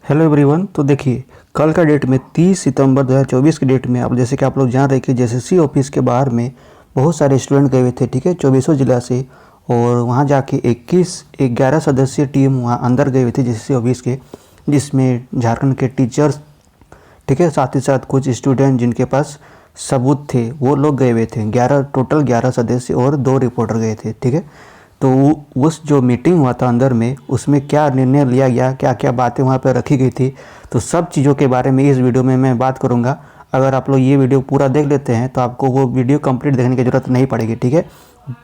Hello everyone. तो देखिए, कल का डेट में 30 सितंबर 2024 की डेट में आप जैसे कि आप लोग जान रहे हैं कि जेएसएससी ऑफिस के बाहर में बहुत सारे स्टूडेंट गए हुए थे, ठीक है, 24 जिला से। और वहां जाके 11 सदस्यीय टीम वहां अंदर गए हुए थे जेएसएससी ऑफिस के, जिसमें झारखंड के टीचर्स, ठीक है, साथ ही साथ कुछ स्टूडेंट जिनके पास सबूत थे वो लोग गए हुए थे। 11 सदस्य और 2 रिपोर्टर गए थे, ठीक है। तो उस जो मीटिंग हुआ था अंदर में, उसमें क्या निर्णय लिया गया, क्या क्या बातें वहाँ पर रखी गई थी, तो सब चीज़ों के बारे में इस वीडियो में मैं बात करूँगा। अगर आप लोग ये वीडियो पूरा देख लेते हैं तो आपको वो वीडियो कंप्लीट देखने की ज़रूरत नहीं पड़ेगी, ठीक है।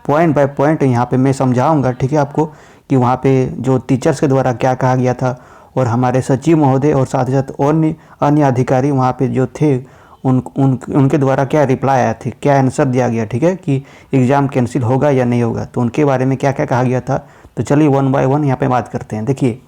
पॉइंट बाय पॉइंट यहाँ पे मैं समझाऊँगा, ठीक है, आपको कि वहाँ पे जो टीचर्स के द्वारा क्या कहा गया था और हमारे सचिव महोदय और साथ ही साथ अन्य अधिकारी वहाँ पे जो थे उनके द्वारा क्या रिप्लाई आया थे, क्या आंसर दिया गया, ठीक है, कि एग्ज़ाम कैंसिल होगा या नहीं होगा, तो उनके बारे में क्या क्या कहा गया था। तो चलिए वन बाय वन यहाँ पे बात करते हैं। देखिए,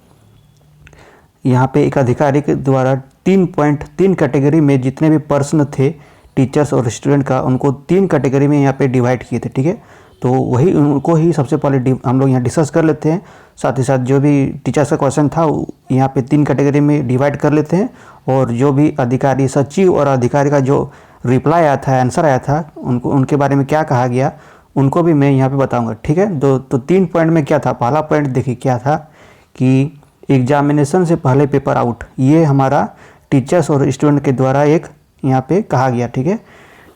यहाँ पे एक अधिकारी के द्वारा 3 कैटेगरी में जितने भी प्रश्न थे टीचर्स और स्टूडेंट का, उनको 3 कैटेगरी में यहाँ पे डिवाइड किए थे, ठीक है। तो वही उनको ही सबसे पहले हम लोग यहाँ डिस्कस कर लेते हैं। साथ ही साथ जो भी टीचर्स का क्वेश्चन था यहाँ पे 3 कैटेगरी में डिवाइड कर लेते हैं, और जो भी अधिकारी, सचिव और अधिकारी का जो रिप्लाई आया था, आंसर आया था, उनके बारे में क्या कहा गया उनको भी मैं यहाँ पे बताऊँगा, ठीक है। तो 3 पॉइंट में क्या था। पहला पॉइंट देखिए क्या था कि एग्जामिनेशन से पहले पेपर आउट, ये हमारा टीचर्स और स्टूडेंट के द्वारा एक यहाँ पे कहा गया, ठीक है,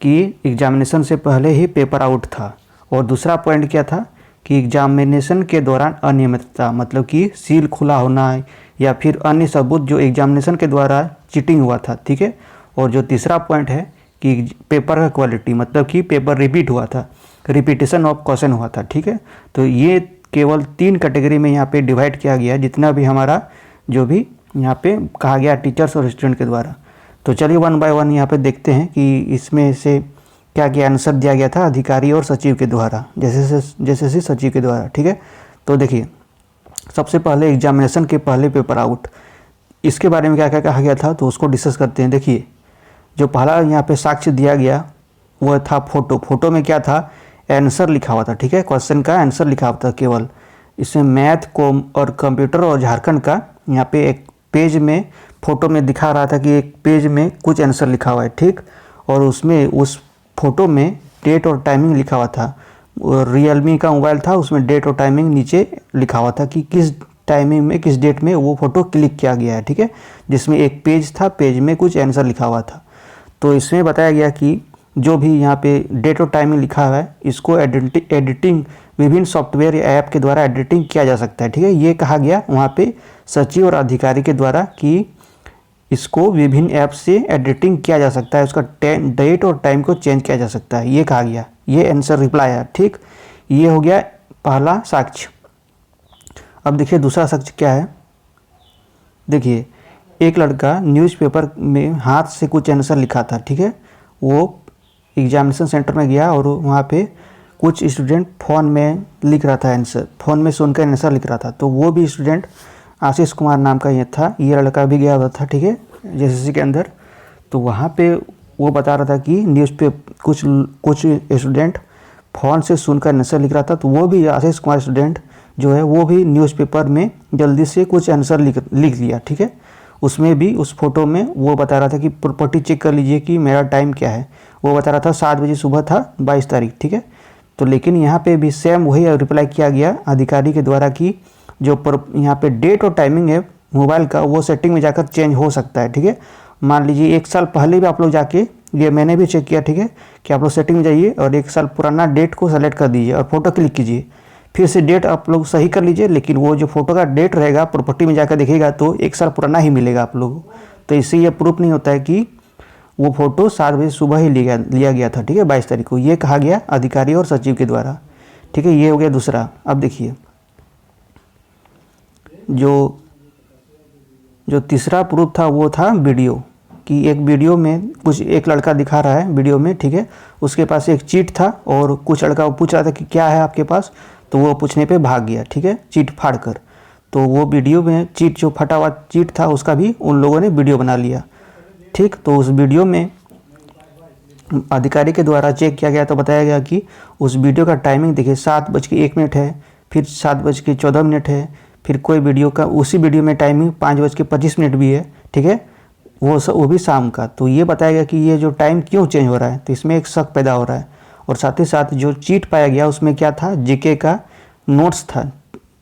कि एग्जामिनेशन से पहले ही पेपर आउट था। और दूसरा पॉइंट क्या था कि एग्जामिनेशन के दौरान अनियमितता, मतलब कि सील खुला होना या फिर अन्य सबूत जो एग्जामिनेशन के द्वारा चीटिंग हुआ था, ठीक है। और जो तीसरा पॉइंट है कि पेपर का क्वालिटी, मतलब कि पेपर रिपीट हुआ था, रिपीटेशन ऑफ क्वेश्चन हुआ था, ठीक है। तो ये केवल 3 कैटेगरी में यहाँ पे डिवाइड किया गया, जितना भी हमारा जो भी यहाँ पे कहा गया टीचर्स और स्टूडेंट के द्वारा। तो चलिए वन बाय वन यहाँ पे देखते हैं कि इसमें से क्या क्या आंसर दिया गया था अधिकारी और सचिव के द्वारा, जैसे सचिव के द्वारा, ठीक है। तो देखिए, सबसे पहले एग्जामिनेशन के पहले पेपर आउट, इसके बारे में क्या क्या कहा गया था, तो उसको डिस्कस करते हैं। देखिए, जो पहला यहाँ पे साक्ष्य दिया गया वह था फोटो में क्या था, आंसर लिखा हुआ था, ठीक है, क्वेश्चन का आंसर लिखा हुआ था केवल। इसमें मैथ को और कंप्यूटर और झारखंड का यहाँ पे एक पेज में फ़ोटो में दिखा रहा था कि एक पेज में कुछ आंसर लिखा हुआ है, ठीक। और उसमें उस फोटो में डेट और टाइमिंग लिखा हुआ था, और रियलमी का मोबाइल था, उसमें डेट और टाइमिंग नीचे लिखा हुआ था कि किस टाइमिंग में किस डेट में वो फ़ोटो क्लिक किया गया है, ठीक है। जिसमें एक पेज था, पेज में कुछ आंसर लिखा हुआ था। तो इसमें बताया गया कि जो भी यहाँ पे डेट और टाइमिंग लिखा हुआ है, इसको एडिटिंग विभिन्न सॉफ्टवेयर या ऐप के द्वारा एडिटिंग किया जा सकता है, ठीक है। ये कहा गया वहाँ पे सचिव और अधिकारी के द्वारा कि इसको विभिन्न ऐप से एडिटिंग किया जा सकता है, उसका डेट और टाइम को चेंज किया जा सकता है, ये कहा गया। ये आंसर रिप्लाई है, ठीक। ये हो गया पहला साक्ष्य। अब देखिए दूसरा साक्ष्य क्या है। देखिए, एक लड़का न्यूज़पेपर में हाथ से कुछ आंसर लिखा था, ठीक है। वो एग्जामिनेशन सेंटर में गया और वहाँ पे कुछ स्टूडेंट फ़ोन में लिख रहा था आंसर, फ़ोन में सुनकर आंसर लिख रहा था। तो वो भी स्टूडेंट आशीष कुमार नाम का ये था, ये लड़का भी गया हुआ था, ठीक है, जेएसएससी के अंदर। तो वहाँ पे वो बता रहा था कि न्यूज़ पे कुछ स्टूडेंट फ़ोन से सुनकर आंसर लिख रहा था। तो वो भी आशीष कुमार स्टूडेंट जो है वो भी न्यूज़पेपर में जल्दी से कुछ आंसर लिख लिया, ठीक है। उसमें भी उस फोटो में वो बता रहा था कि प्रॉपर्टी चेक कर लीजिए कि मेरा टाइम क्या है। वो बता रहा था 7 बजे सुबह था 22 तारीख, ठीक है। तो लेकिन यहाँ पे भी सेम वही रिप्लाई किया गया अधिकारी के द्वारा कि जो यहाँ पे डेट और टाइमिंग है मोबाइल का, वो सेटिंग में जाकर चेंज हो सकता है, ठीक है। मान लीजिए 1 साल पहले भी आप लोग जाके, ये मैंने भी चेक किया, ठीक है, कि आप लोग सेटिंग में जाइए और 1 साल पुराना डेट को सेलेक्ट कर दीजिए और फोटो क्लिक कीजिए, फिर से डेट आप लोग सही कर लीजिए। लेकिन वो जो फोटो का डेट रहेगा प्रॉपर्टी में जाकर देखिएगा तो 1 साल पुराना ही मिलेगा आप लोगों को। तो इससे ये प्रूफ नहीं होता है कि वो फोटो 7 बजे सुबह ही लिया गया था, ठीक है, 22 तारीख को। ये कहा गया अधिकारी और सचिव के द्वारा, ठीक है। ये हो गया दूसरा। अब देखिए, जो तीसरा प्रूफ था वो था वीडियो, कि एक वीडियो में कुछ एक लड़का दिखा रहा है वीडियो में, ठीक है। उसके पास एक चीट था और कुछ लड़का वो पूछ रहा था कि क्या है आपके पास, तो वो पूछने पे भाग गया, ठीक है, चीट फाड़ कर। तो वो वीडियो में चीट, जो फटा हुआ चीट था, उसका भी उन लोगों ने वीडियो बना लिया, ठीक। तो उस वीडियो में अधिकारी के द्वारा चेक किया गया तो बताया गया कि उस वीडियो का टाइमिंग देखिए 7:01 है, फिर 7:14 है, फिर कोई वीडियो का उसी वीडियो में टाइमिंग 5:25 भी है, ठीक है, वो भी शाम का। तो ये बताया गया कि ये जो टाइम क्यों चेंज हो रहा है, तो इसमें एक शक पैदा हो रहा है। और साथ ही साथ जो चीट पाया गया उसमें क्या था, जीके का नोट्स था।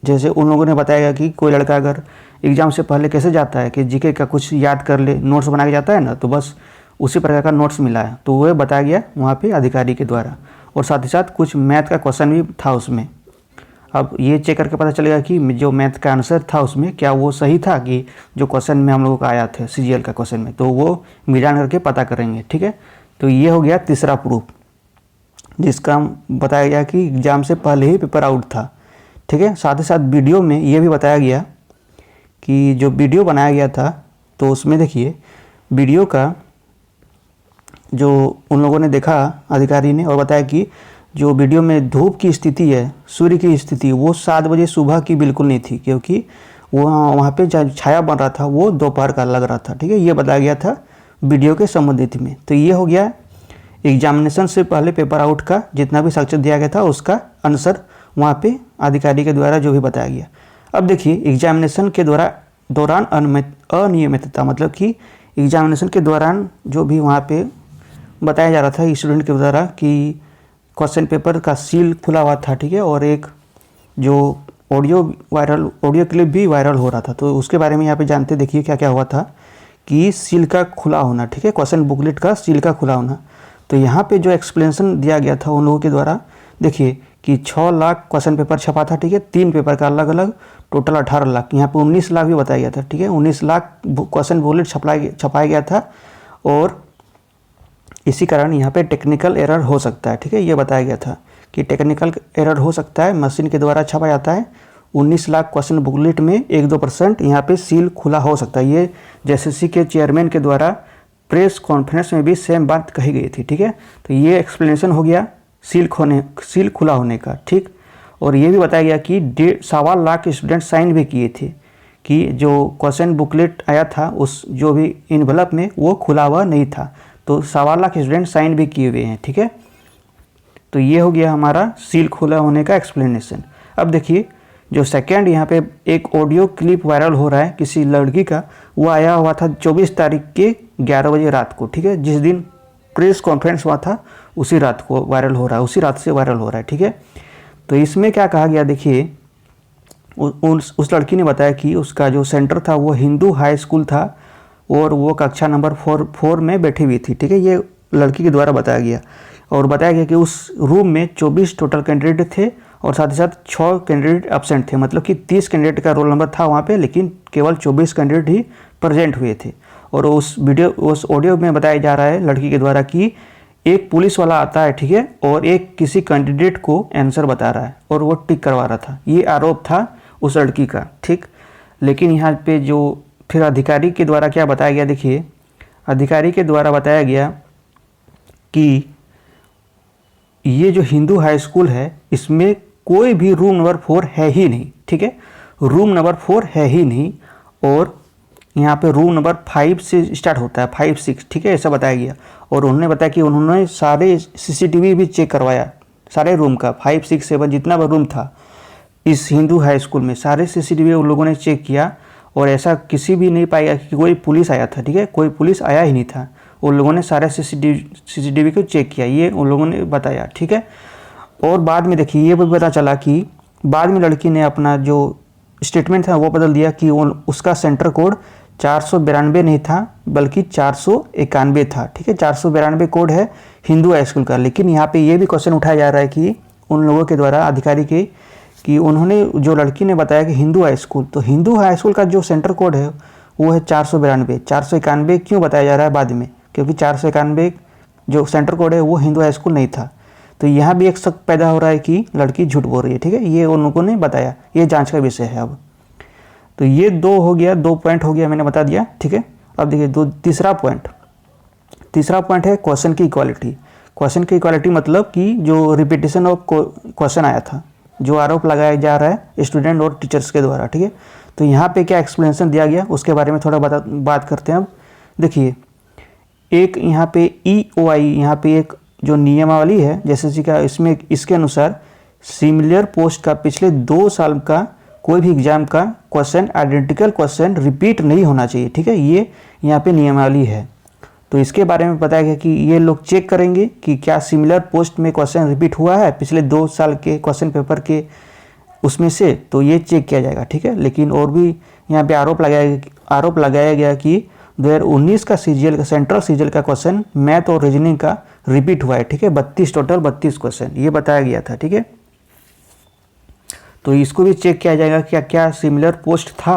जैसे उन लोगों ने बताया गया कि कोई लड़का अगर एग्ज़ाम से पहले कैसे जाता है कि जीके का कुछ याद कर ले, नोट्स बना के जाता है ना, तो बस उसी प्रकार का नोट्स मिला है। तो वह बताया गया वहाँ पे अधिकारी के द्वारा। और साथ ही साथ कुछ मैथ का क्वेश्चन भी था उसमें। अब ये चेक करके पता चलेगा कि जो मैथ का आंसर था उसमें क्या वो सही था कि जो क्वेश्चन में हम लोगों का आया था सीजीएल का क्वेश्चन में, तो वो मिलान करके पता करेंगे, ठीक है। तो ये हो गया तीसरा प्रूफ, जिसका बताया गया कि एग्ज़ाम से पहले ही पेपर आउट था, ठीक है। साथ ही साथ वीडियो में ये भी बताया गया कि जो वीडियो बनाया गया था, तो उसमें देखिए वीडियो का जो उन लोगों ने देखा अधिकारी ने, और बताया कि जो वीडियो में धूप की स्थिति है, सूर्य की स्थिति, वो 7 बजे सुबह की बिल्कुल नहीं थी, क्योंकि वहाँ पे छाया बन रहा था वो दोपहर का लग रहा था, ठीक है। ये बताया गया था वीडियो के संबंधित में। तो ये हो गया एग्जामिनेशन से पहले पेपर आउट का जितना भी साक्ष्य दिया गया था उसका आंसर वहाँ पे अधिकारी के द्वारा जो भी बताया गया। अब देखिए एग्जामिनेशन के दौरान अनियमितता, मतलब कि एग्जामिनेशन के दौरान जो भी वहाँ पे बताया जा रहा था स्टूडेंट के द्वारा कि क्वेश्चन पेपर का सील खुला हुआ था, ठीक है, और एक जो ऑडियो क्लिप भी वायरल हो रहा था। तो उसके बारे में यहाँ पे जानते, देखिए क्या क्या हुआ था कि सील का खुला होना, ठीक है, क्वेश्चन बुकलेट का सील का खुला होना। तो यहाँ पे जो एक्सप्लेनेशन दिया गया था उन लोगों के द्वारा, देखिए कि 6 लाख क्वेश्चन पेपर छपा था, ठीक है, 3 पेपर का अलग अलग, टोटल 18 लाख। यहाँ पे 19 लाख भी बताया गया था, ठीक है, 19 लाख क्वेश्चन बुकलेट छपाया गया था। और इसी कारण यहाँ पे टेक्निकल एरर हो सकता है, ठीक है, ये बताया गया था कि टेक्निकल एरर हो सकता है, मशीन के द्वारा छपा जाता है। 19 लाख क्वेश्चन बुकलेट में 1-2% यहाँ पे सील खुला हो सकता है। ये जेएसएससी के चेयरमैन के द्वारा प्रेस कॉन्फ्रेंस में भी सेम बात कही गई थी, ठीक है। तो ये एक्सप्लेनेशन हो गया सील खुला होने का, ठीक। और ये भी बताया गया कि 1.25 लाख स्टूडेंट साइन भी किए थे कि जो क्वेश्चन बुकलेट आया था उस जो भी इन्वेलप में वो खुला हुआ नहीं था। तो 1.25 लाख स्टूडेंट साइन भी किए हुए हैं, ठीक है। तो ये हो गया हमारा सील खुला होने का एक्सप्लेनेशन। अब देखिए जो सेकंड यहाँ पे एक ऑडियो क्लिप वायरल हो रहा है किसी लड़की का, वो आया हुआ था 24 तारीख के 11 बजे रात को, ठीक है, जिस दिन प्रेस कॉन्फ्रेंस हुआ था उसी रात को वायरल हो रहा है, उसी रात से वायरल हो रहा है, ठीक है। तो इसमें क्या कहा गया, देखिए उस लड़की ने बताया कि उसका जो सेंटर था वो हिंदू हाई स्कूल था और वो कक्षा नंबर 4 में बैठी हुई थी, ठीक है, ये लड़की के द्वारा बताया गया। और बताया गया कि उस रूम में 24 टोटल कैंडिडेट थे और साथ ही साथ 6 कैंडिडेट एब्सेंट थे, मतलब कि 30 कैंडिडेट का रोल नंबर था वहाँ पे, लेकिन केवल 24 कैंडिडेट ही प्रेजेंट हुए थे। और उस ऑडियो में बताया जा रहा है लड़की के द्वारा कि एक पुलिस वाला आता है, ठीक है, और एक किसी कैंडिडेट को आंसर बता रहा है और वो टिक करवा रहा था। ये आरोप था उस लड़की का, ठीक। लेकिन यहाँ पे जो फिर अधिकारी के द्वारा क्या बताया गया, देखिए अधिकारी के द्वारा बताया गया कि ये जो हिंदू हाई स्कूल है इसमें कोई भी रूम नंबर 4 है ही नहीं, ठीक है, रूम नंबर 4 है ही नहीं। और यहाँ पे रूम नंबर 5 से स्टार्ट होता है, 5, 6, ठीक है, ऐसा बताया गया। और उन्होंने बताया कि उन्होंने सारे सीसीटीवी भी चेक करवाया, सारे रूम का 5, 6, 7 जितना भी रूम था इस हिंदू हाई स्कूल में सारे सीसीटीवी उन लोगों ने चेक किया और ऐसा किसी भी नहीं पाया कि कोई पुलिस आया था, ठीक है, कोई पुलिस आया ही नहीं था। उन लोगों ने सारे सीसीटीवी को चेक किया, ये उन लोगों ने बताया, ठीक है। और बाद में देखिए ये भी पता चला कि बाद में लड़की ने अपना जो स्टेटमेंट था वो बदल दिया कि उसका सेंटर कोड 492 नहीं था बल्कि 491 था, ठीक है, 492 कोड है हिंदू हाई स्कूल का। लेकिन यहाँ पे ये भी क्वेश्चन उठाया जा रहा है कि उन लोगों के द्वारा अधिकारी के कि उन्होंने जो लड़की ने बताया कि हिंदू हाई स्कूल, तो हिंदू हाई स्कूल का जो सेंटर कोड है वो है 492। 491 क्यों बताया जा रहा है बाद में, क्योंकि 491 जो सेंटर कोड है वो हिंदू हाई स्कूल नहीं था। तो यहाँ भी एक शक पैदा हो रहा है कि लड़की झूठ बोल रही है, ठीक है, ये उन लोगों ने बताया, ये जांच का विषय है। अब तो ये 2 पॉइंट हो गया, मैंने बता दिया, ठीक है। अब देखिए तीसरा पॉइंट है क्वेश्चन की इक्वालिटी। क्वेश्चन की इक्वालिटी मतलब कि जो रिपीटेशन ऑफ क्वेश्चन आया था, जो आरोप लगाया जा रहा है स्टूडेंट और टीचर्स के द्वारा, ठीक है। तो यहाँ पे क्या एक्सप्लेनेशन दिया गया उसके बारे में थोड़ा बात करते हैं। अब देखिए एक यहाँ पे EOI यहाँ पे एक जो नियमावली है जैसे का, इसमें इसके अनुसार सिमिलर पोस्ट का पिछले 2 साल का कोई भी एग्जाम का क्वेश्चन आइडेंटिकल क्वेश्चन रिपीट नहीं होना चाहिए, ठीक है। ये यहाँ पे नियमावली है। तो इसके बारे में बताया गया कि ये लोग चेक करेंगे कि क्या सिमिलर पोस्ट में क्वेश्चन रिपीट हुआ है पिछले 2 साल के क्वेश्चन पेपर के उसमें से, तो ये चेक किया जाएगा, ठीक है। लेकिन और भी यहाँ पे आरोप लगाया गया कि 2019 का सीजीएल का सेंट्रल सीजीएल का क्वेश्चन मैथ और रीजनिंग का रिपीट हुआ है, ठीक है। 32 क्वेश्चन ये बताया गया था, ठीक है। तो इसको भी चेक किया जाएगा कि क्या सिमिलर पोस्ट था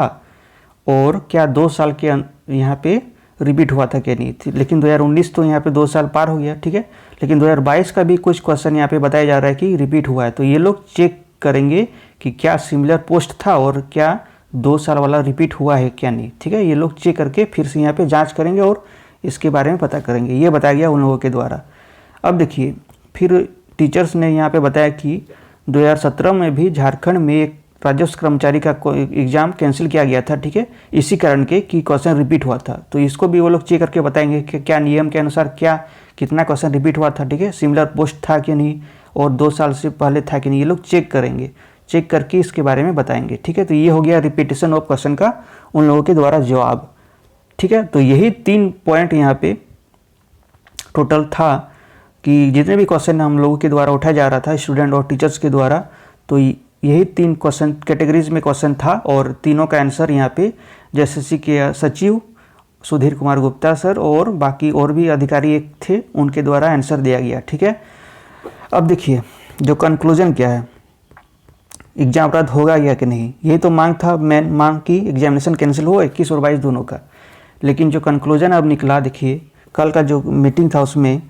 और क्या 2 साल के यहाँ पे रिपीट हुआ था क्या नहीं थी। लेकिन 2019 तो यहाँ पे 2 साल पार हो गया, ठीक है। लेकिन 2022 का भी कुछ क्वेश्चन यहाँ पे बताया जा रहा है कि रिपीट हुआ है। तो ये लोग चेक करेंगे कि क्या सिमिलर पोस्ट था और क्या 2 साल वाला रिपीट हुआ है क्या नहीं, ठीक है। ये लोग चेक करके फिर से यहाँ पे जांच करेंगे और इसके बारे में पता करेंगे, ये बताया गया उन लोगों के द्वारा। अब देखिए फिर टीचर्स ने यहाँ पे बताया कि 2017 में भी झारखंड में एक राजस्व कर्मचारी का एग्ज़ाम कैंसिल किया गया था, ठीक है, इसी कारण के कि क्वेश्चन रिपीट हुआ था। तो इसको भी वो लोग चेक करके बताएंगे कि क्या नियम के अनुसार कितना क्वेश्चन रिपीट हुआ था, ठीक है, सिमिलर पोस्ट था कि नहीं और 2 साल से पहले था कि नहीं, ये लोग चेक करेंगे। चेक करके इसके बारे में बताएंगे, ठीक है। तो ये हो गया रिपीटेशन ऑफ क्वेश्चन का उन लोगों के द्वारा जवाब, ठीक है। तो यही 3 पॉइंट यहाँ पे टोटल था कि जितने भी क्वेश्चन हम लोगों के द्वारा उठाया जा रहा था स्टूडेंट और टीचर्स के द्वारा, तो यही 3 क्वेश्चन कैटेगरीज में क्वेश्चन था और तीनों का आंसर यहाँ पे एसएससी के सचिव सुधीर कुमार गुप्ता सर और बाकी और भी अधिकारी एक थे उनके द्वारा आंसर दिया गया, ठीक है। अब देखिए जो कंक्लूजन क्या है, एग्जाम रद्द होगा या कि नहीं, यही तो मांग था, मेन मांग की एग्जामिनेशन कैंसिल हो 21 और 22 दोनों का। लेकिन जो कंक्लूजन अब निकला, देखिए कल का जो मीटिंग था उसमें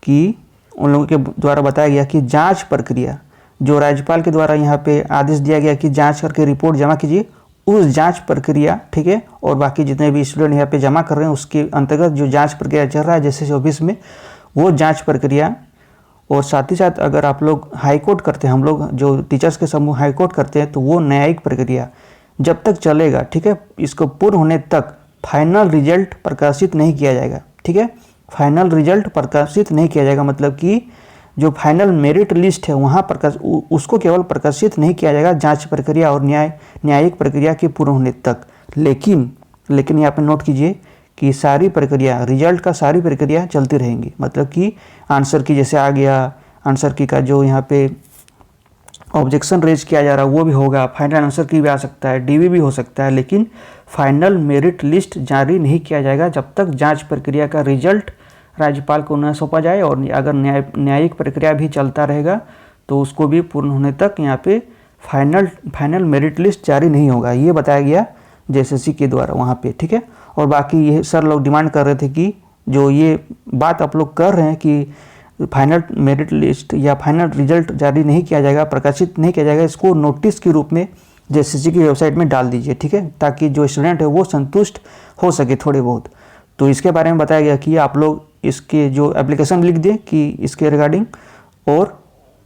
कि उन लोगों के द्वारा बताया गया कि जांच प्रक्रिया जो राज्यपाल के द्वारा यहाँ पे आदेश दिया गया कि जांच करके रिपोर्ट जमा कीजिए, उस जांच प्रक्रिया, ठीक है, और बाकी जितने भी स्टूडेंट यहाँ पे जमा कर रहे हैं उसके अंतर्गत जो जांच प्रक्रिया चल रहा है जैसे ऑफिस में, वो जांच प्रक्रिया और साथ ही साथ अगर आप लोग हाई कोर्ट करते हैं, हम लोग जो टीचर्स के समूह हाई कोर्ट करते हैं, तो वो न्यायिक प्रक्रिया जब तक चलेगा, ठीक है, इसको पूर्ण होने तक फाइनल रिजल्ट प्रकाशित नहीं किया जाएगा, ठीक है। फाइनल रिजल्ट प्रकाशित नहीं किया जाएगा मतलब कि जो फाइनल मेरिट लिस्ट है वहाँ उसको केवल प्रकाशित नहीं किया जाएगा जांच प्रक्रिया और न्यायिक प्रक्रिया के पूर्ण होने तक। लेकिन यहाँ पर नोट कीजिए कि सारी प्रक्रिया, रिजल्ट का सारी प्रक्रिया चलती रहेंगी। मतलब कि आंसर की जैसे आ गया, आंसर की का जो यहाँ पे ऑब्जेक्शन रेज किया जा रहा है वो भी होगा, फाइनल आंसर की भी आ सकता है, डीवी भी हो सकता है, लेकिन फाइनल मेरिट लिस्ट जारी नहीं किया जाएगा जब तक जांच प्रक्रिया का रिजल्ट राज्यपाल को न सौंपा जाए। और अगर न्यायिक प्रक्रिया भी चलता रहेगा तो उसको भी पूर्ण होने तक यहाँ पे फाइनल मेरिट लिस्ट जारी नहीं होगा, ये बताया गया जेएसएससी के द्वारा वहाँ पे, ठीक है। और बाकी ये सर लोग डिमांड कर रहे थे कि जो ये बात आप लोग कर रहे हैं कि फाइनल मेरिट लिस्ट या फाइनल रिजल्ट जारी नहीं किया जाएगा, प्रकाशित नहीं किया जाएगा, इसको नोटिस के रूप में जेएसएससी की वेबसाइट में डाल दीजिए, ठीक है, ताकि जो स्टूडेंट है वो संतुष्ट हो सके थोड़े बहुत। तो इसके बारे में बताया गया कि आप लोग इसके जो एप्लीकेशन लिख दें कि इसके रिगार्डिंग, और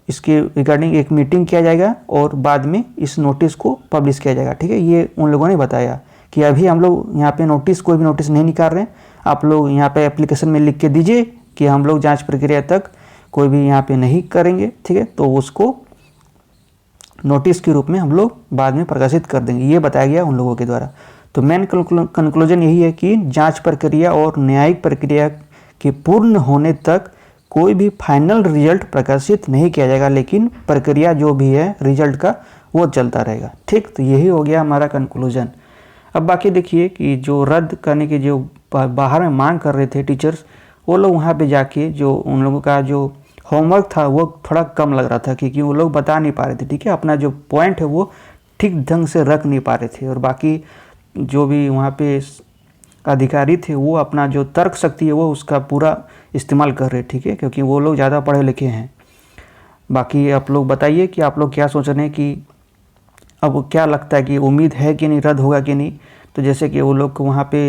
इसके रिगार्डिंग एक मीटिंग किया जाएगा और बाद में इस नोटिस को पब्लिश किया जाएगा, ठीक है। ये उन लोगों ने बताया कि अभी हम लोग यहाँ पे कोई भी नोटिस नहीं निकाल रहे हैं, आप लोग यहाँ पे एप्लीकेशन में लिख के दीजिए कि हम लोग जांच प्रक्रिया तक कोई भी यहाँ पे नहीं करेंगे, ठीक है। तो उसको नोटिस के रूप में हम लोग बाद में प्रकाशित कर देंगे, ये बताया गया उन लोगों के द्वारा। तो मेन कंक्लूजन यही है कि जांच प्रक्रिया और न्यायिक प्रक्रिया के पूर्ण होने तक कोई भी फाइनल रिजल्ट प्रकाशित नहीं किया जाएगा, लेकिन प्रक्रिया जो भी है रिजल्ट का वो चलता रहेगा, ठीक। तो यही हो गया हमारा कंक्लूजन। अब बाकी देखिए कि जो रद्द करने की जो बाहर में मांग कर रहे थे टीचर्स, वो लोग वहाँ पे जाके जो उन लोगों का जो होमवर्क था वो थोड़ा कम लग रहा था, क्योंकि वो लोग बता नहीं पा रहे थे, ठीक है, अपना जो पॉइंट है वो ठीक ढंग से रख नहीं पा रहे थे। और बाकी जो भी वहाँ पे अधिकारी थे वो अपना जो तर्क शक्ति है वो उसका पूरा इस्तेमाल कर रहे, ठीक है, क्योंकि वो लोग ज़्यादा पढ़े लिखे हैं। बाकी आप लोग बताइए कि आप लोग क्या सोच रहे हैं कि अब क्या लगता है कि उम्मीद है कि नहीं रद्द होगा कि नहीं। तो जैसे कि वो लोग वहाँ पे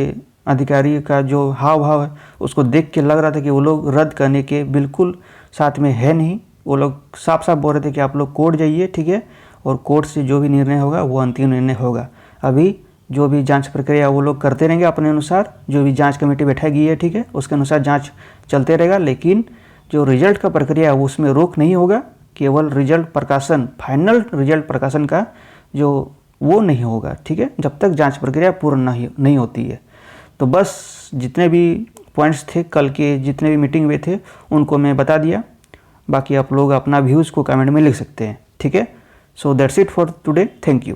अधिकारी का जो हाव भाव है उसको देख के लग रहा था कि वो लोग रद्द करने के बिल्कुल साथ में है नहीं। वो लोग साफ साफ बोल रहे थे कि आप लोग कोर्ट जाइए, ठीक है, और कोर्ट से जो भी निर्णय होगा वो अंतिम निर्णय होगा। अभी जो भी जांच प्रक्रिया वो लोग करते रहेंगे अपने अनुसार, जो भी जांच कमेटी बैठाई गई है, ठीक है, उसके अनुसार जांच चलते रहेगा, लेकिन जो रिजल्ट का प्रक्रिया है वो उसमें रोक नहीं होगा। केवल रिजल्ट प्रकाशन, फाइनल रिजल्ट प्रकाशन का जो वो नहीं होगा, ठीक है, जब तक जांच प्रक्रिया पूर्ण नहीं होती है। तो बस जितने भी पॉइंट्स थे कल के, जितने भी मीटिंग हुए थे उनको मैं बता दिया। बाकी आप लोग अपना व्यूज़ को कमेंट में लिख सकते हैं, ठीक है। So that's it for today, thank you.